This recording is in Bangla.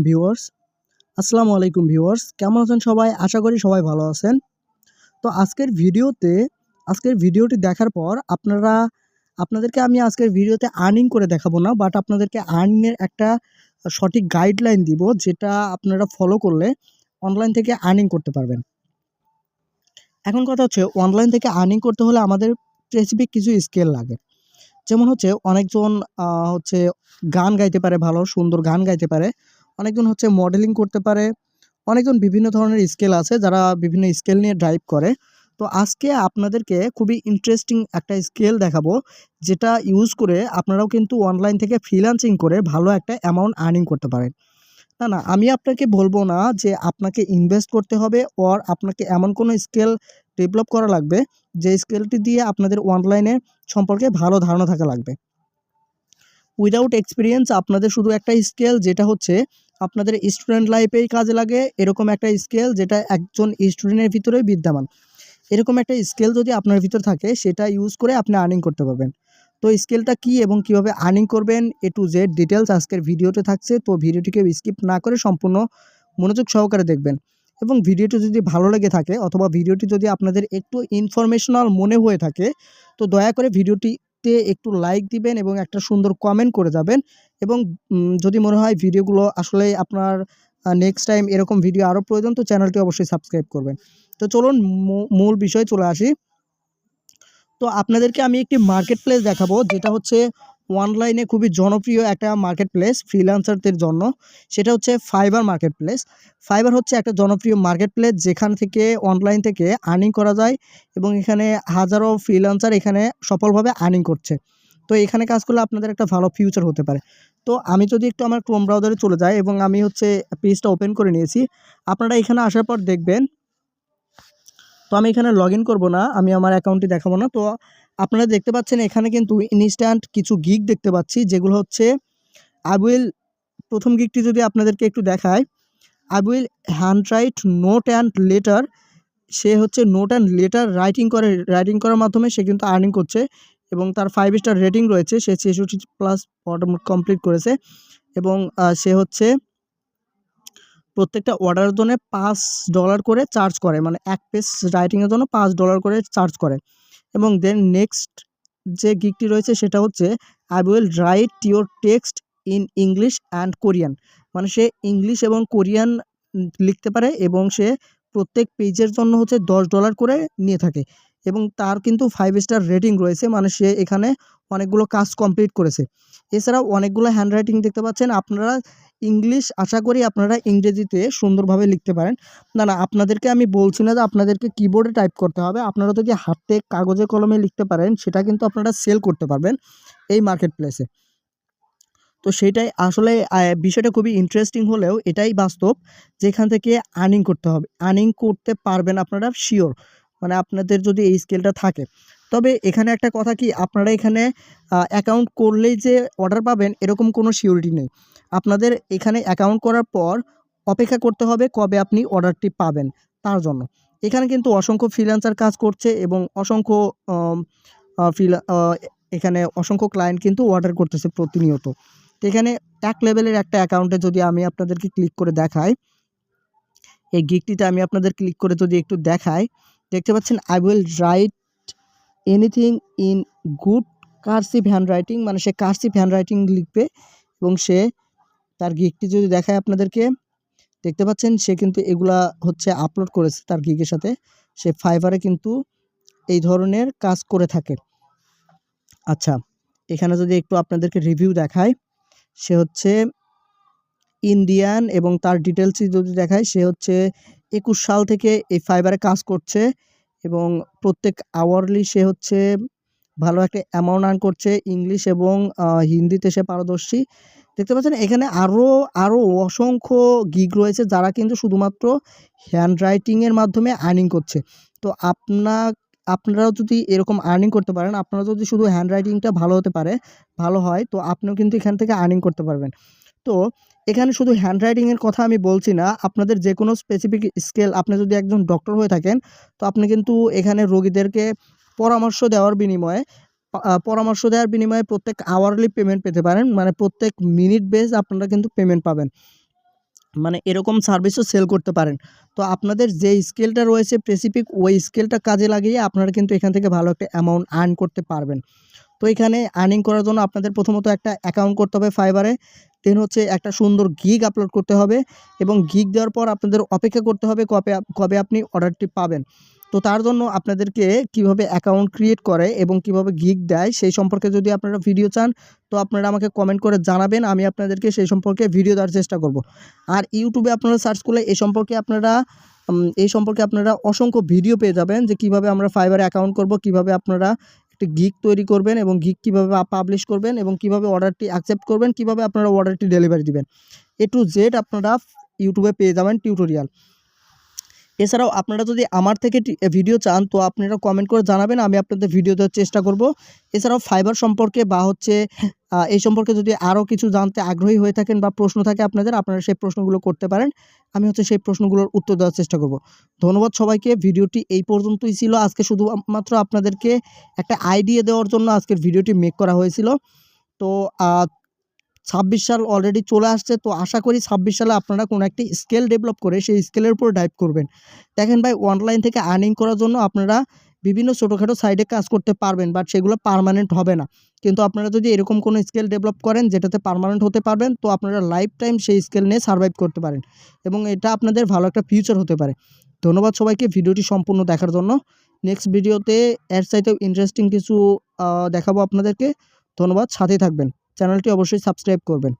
ভিউয়ার্স আসসালামু আলাইকুম ভিউয়ার্স, কেমন আছেন সবাই? আশা করি সবাই ভালো আছেন। তো আজকের ভিডিওটি দেখার পর আপনাদেরকে আমি আজকের ভিডিওতে আর্নিং করে দেখাবো না, বাট আপনাদেরকে আর্নিং এর একটা সঠিক গাইডলাইন দিব, যেটা আপনারা ফলো করলে অনলাইন থেকে আর্নিং করতে পারবেন। এখন কথা হচ্ছে, অনলাইন থেকে আর্নিং করতে হলে আমাদের স্পেসিফিক কিছু স্কিল লাগে। যেমন হচ্ছে অনেকজন হচ্ছে গান গাইতে পারে, ভালো সুন্দর গান গাইতে পারে। অনেকজন হচ্ছে মডেলিং করতে পারে। অনেকজন বিভিন্ন ধরনের স্কিল আছে যারা বিভিন্ন স্কিল নিয়ে ড্রাইভ করে। তো আজকে আপনাদেরকে খুবই ইন্টারেস্টিং একটা স্কিল দেখাবো, যেটা ইউজ করে আপনারাও কিন্তু অনলাইন থেকে ফ্রিল্যান্সিং করে ভালো একটা অ্যামাউন্ট আর্নিং করতে পারেন। না, আমি আপনাকে বলবো না যে আপনাকে ইনভেস্ট করতে হবে অর আপনাকে এমন কোনো স্কিল ডেভেলপ করা লাগবে যে স্কিলটি দিয়ে আপনাদের অনলাইনে সম্পর্কে ভালো ধারণা থাকা লাগবে। উইদাউট এক্সপিরিয়েন্স আপনাদের শুধু একটা স্কিল, যেটা হচ্ছে আপনাদের স্টুডেন্ট লাইফেই কাজে লাগে, এরকম একটা স্কিল যেটা একজন স্টুডেন্টের ভিতরেই বিদ্যমান। এরকম একটা স্কিল যদি আপনার ভিতর থাকে, সেটা ইউজ করে আপনি আর্নিং করতে পারবেন। তো স্কিলটা কী এবং কীভাবে আর্নিং করবেন, এ টু জেড ডিটেলস আজকের ভিডিওতে থাকছে। তো ভিডিওটিকে স্কিপ না করে সম্পূর্ণ মনোযোগ সহকারে দেখবেন। এবং ভিডিওটি যদি ভালো লেগে থাকে অথবা ভিডিওটি যদি আপনাদের একটু ইনফরমেশনাল মনে হয়ে থাকে, তো দয়া করে ভিডিওটিতে একটু লাইক দিবেন এবং একটা সুন্দর কমেন্ট করে যাবেন। এবং যদি মনে হয় ভিডিওগুলো আসলে আপনার নেক্সট টাইম এরকম ভিডিও আরও প্রয়োজন, তো চ্যানেলটি অবশ্যই সাবস্ক্রাইব করবেন। তো চলুন মূল বিষয়ে চলে আসি। তো আপনাদেরকে আমি একটি মার্কেট প্লেস দেখাবো, যেটা হচ্ছে অনলাইনে খুবই জনপ্রিয় একটা মার্কেট প্লেস ফ্রিল্যান্সারদের জন্য। সেটা হচ্ছে ফাইবার মার্কেট প্লেস। ফাইবার হচ্ছে একটা জনপ্রিয় মার্কেট প্লেস, যেখান থেকে অনলাইন থেকে আর্নিং করা যায় এবং এখানে হাজারো ফ্রিল্যান্সার এখানে সফলভাবে আর্নিং করছে। তো এখানে কাজ করলে আপনাদের একটা ভালো ফিউচার হতে পারে। তো আমি যদি একটু আমার ক্রোম ব্রাউজারে চলে যাই এবং আমি হচ্ছে পেজটা ওপেন করে নিয়েছি। আপনারা এখানে আসার পর দেখবেন, তো আমি এখানে লগ ইন করবো না, আমি আমার অ্যাকাউন্টটি দেখাবো না। তো আপনারা দেখতে পাচ্ছেন এখানে কিন্তু ইনস্ট্যান্ট কিছু গিগ দেখতে পাচ্ছি, যেগুলো হচ্ছে আই প্রথম গিগটি যদি আপনাদেরকে একটু দেখায়, I will hand write note and letter. সে হচ্ছে নোট অ্যান্ড লেটার রাইটিং করার মাধ্যমে সে কিন্তু আর্নিং করছে এবং তার 5 স্টার রেটিং রয়েছে। সে 66+ কমপ্লিট করেছে এবং সে হচ্ছে প্রত্যেকটা অর্ডারের জন্য $5 করে চার্জ করে, মানে এক পেজ রাইটিংয়ের জন্য $5 করে চার্জ করে। এবং দেন নেক্সট যে গিগটি রয়েছে সেটা হচ্ছে I will write your text in English and Korean. মানে সে ইংলিশ এবং কোরিয়ান লিখতে পারে এবং সে প্রত্যেক পেজের জন্য হচ্ছে $10 করে নিয়ে থাকে এবং তার কিন্তু 5 স্টার রেটিং রয়েছে, মানে সে এখানে অনেকগুলো কাজ কমপ্লিট করেছে। এছাড়াও অনেকগুলো হ্যান্ড রাইটিং দেখতে পাচ্ছেন আপনারা। ইংলিশ আশা করি আপনারা ইংরেজিতে সুন্দরভাবে লিখতে পারেন। না, আপনাদেরকে আমি বলছি না যে আপনাদেরকে কিবোর্ডে টাইপ করতে হবে। আপনারা যদি হাতে কাগজে কলমে লিখতে পারেন, সেটা কিন্তু আপনারা সেল করতে পারবেন এই মার্কেট প্লেসে। তো সেইটাই আসলে বিষয়টা খুবই ইন্টারেস্টিং হলেও এটাই বাস্তব, যেখান থেকে আর্নিং করতে হবে। আর্নিং করতে পারবেন আপনারা শিওর, মানে আপনাদের যদি এই স্কিলটা থাকে। তবে এখানে একটা কথা কি, আপনারা এখানে অ্যাকাউন্ট করলেই যে অর্ডার পাবেন এরকম কোনো সিউরিটি নেই। আপনাদের এখানে অ্যাকাউন্ট করার পর অপেক্ষা করতে হবে কবে আপনি অর্ডারটি পাবেন তার জন্য। এখানে কিন্তু অসংখ্য ফ্রিল্যান্সার কাজ করছে এবং অসংখ্য আম আ ফ্রিলা আ এখানে অসংখ্য ক্লায়েন্ট কিন্তু অর্ডার করতেছে প্রতিনিয়ত। তো এখানে এক লেভেলের একটা অ্যাকাউন্টে যদি আমি আপনাদেরকে ক্লিক করে দেখাই, এই গিগটিতে আমি আপনাদের ক্লিক করে যদি একটু দেখাই, দেখতে পাচ্ছেন I will write anything in good cursive handwriting, মানে সে কার্সিভ হ্যান্ডরাইটিং লিখবে এবং সে তার গিগটি যদি দেখায় আপনাদেরকে, দেখতে পাচ্ছেন সে কিন্তু এগুলা হচ্ছে আপলোড করেছে তার গিগের সাথে। সে ফাইবারে কিন্তু এই ধরনের কাজ করে থাকে। আচ্ছা, এখানে যদি একটু আপনাদেরকে রিভিউ দেখায়, সে হচ্ছে ইন্ডিয়ান এবং তার ডিটেলসই যদি দেখায়, সে হচ্ছে 21 সাল থেকে এই ফাইবারে কাজ করছে এবং প্রত্যেক আওয়ারলি সে হচ্ছে ভালো একটা অ্যামাউন্ট আর্ন করছে। ইংলিশ এবং হিন্দিতে সে পারদর্শী। দেখতে পাচ্ছেন এখানে আরও অসংখ্য গিগ রয়েছে যারা কিন্তু শুধুমাত্র হ্যান্ড রাইটিংয়ের মাধ্যমে আর্নিং করছে। তো আপনারাও যদি এরকম আর্নিং করতে পারেন, আপনারা যদি শুধু হ্যান্ড রাইটিংটা ভালো হয়, তো আপনিও কিন্তু এখান থেকে আর্নিং করতে পারবেন। তো এখানে শুধু হ্যান্ড রাইটিংয়ের কথা আমি বলছি না, আপনাদের যেকোনো স্পেসিফিক স্কিল, আপনি যদি একজন ডক্টর হয়ে থাকেন, তো আপনি কিন্তু এখানে রোগীদেরকে পরামর্শ দেওয়ার বিনিময়ে প্রত্যেক আওয়ারলি পেমেন্ট পেতে পারেন, মানে প্রত্যেক মিনিট বেস আপনারা কিন্তু পেমেন্ট পাবেন। মানে এরকম সার্ভিসও সেল করতে পারেন। তো আপনাদের যে স্কিলটা রয়েছে স্পেসিফিক ওই স্কিলটা কাজে লাগিয়ে আপনারা কিন্তু এখান থেকে ভালো একটা অ্যামাউন্ট আর্ন করতে পারবেন। তো এখানে আর্নিং করার জন্য আপনাদের প্রথমত একটা অ্যাকাউন্ট করতে হবে ফাইবারে, দেন হচ্ছে একটা সুন্দর গিগ আপলোড করতে হবে এবং গিগ দেওয়ার পর আপনাদের অপেক্ষা করতে হবে কবে কবে আপনি অর্ডারটি পাবেন। তো তার জন্য আপনাদেরকে কিভাবে অ্যাকাউন্ট ক্রিয়েট করে এবং কিভাবে গিগ দেয় সেই সম্পর্কে যদি আপনারা ভিডিও চান তো আপনারা আমাকে কমেন্ট করে জানাবেন, আমি আপনাদেরকে সেই সম্পর্কে ভিডিও দেওয়ার চেষ্টা করব। আর ইউটিউবে আপনারা সার্চ করলে এই সম্পর্কে আপনারা অসংখ্য ভিডিও পেয়ে যাবেন যে কিভাবে আমরা ফাইবারে অ্যাকাউন্ট করব, কিভাবে আপনারা একটি গিগ তৈরি করবেন এবং গিগ কীভাবে পাবলিশ করবেন এবং কিভাবে অর্ডারটি অ্যাকসেপ্ট করবেন, কিভাবে আপনারা অর্ডারটি ডেলিভারি দিবেন, A to Z আপনারা ইউটিউবে পেয়ে যাবেন টিউটোরিয়াল। এছাড়াও আপনারা যদি আমার থেকে ভিডিও চান তো আপনারা কমেন্ট করে জানাবেন, আমি আপনাদের ভিডিও দেওয়ার চেষ্টা করব। এছাড়াও ফাইবার সম্পর্কে বা হচ্ছে এই সম্পর্কে যদি আরও কিছু জানতে আগ্রহী হয়ে থাকেন বা প্রশ্ন থাকে আপনারা সেই প্রশ্নগুলো করতে পারেন, আমি হচ্ছে সেই প্রশ্নগুলোর উত্তর দেওয়ার চেষ্টা করব। ধন্যবাদ সবাইকে। ভিডিওটি এই পর্যন্তই ছিল। আজকে শুধুমাত্র আপনাদেরকে একটা আইডিয়া দেওয়ার জন্য আজকের ভিডিওটি মেক করা হয়েছিল। তো 26 সাল অলরেডি চলে আসছে, তো আশা করি 26 সালে আপনারা কোনো একটি স্কিল ডেভেলপ করে সেই স্কিলের উপর ডাইভ করবেন। দেখেন ভাই, অনলাইন থেকে আর্নিং করার জন্য আপনারা বিভিন্ন ছোটোখাটো সাইডে কাজ করতে পারবেন, বাট সেগুলো পার্মানেন্ট হবে না। কিন্তু আপনারা যদি এরকম কোনো স্কিল ডেভেলপ করেন যেটাতে পার্মানেন্ট হতে পারবেন, তো আপনারা লাইফ টাইম সেই স্কিল নিয়ে সার্ভাইভ করতে পারেন এবং এটা আপনাদের ভালো একটা ফিউচার হতে পারে। ধন্যবাদ সবাইকে ভিডিওটি সম্পূর্ণ দেখার জন্য। নেক্সট ভিডিওতে এর চাইতেও ইন্টারেস্টিং কিছু দেখাবো আপনাদেরকে। ধন্যবাদ, সাথেই থাকবেন। চ্যানেলটি অবশ্যই সাবস্ক্রাইব করবেন।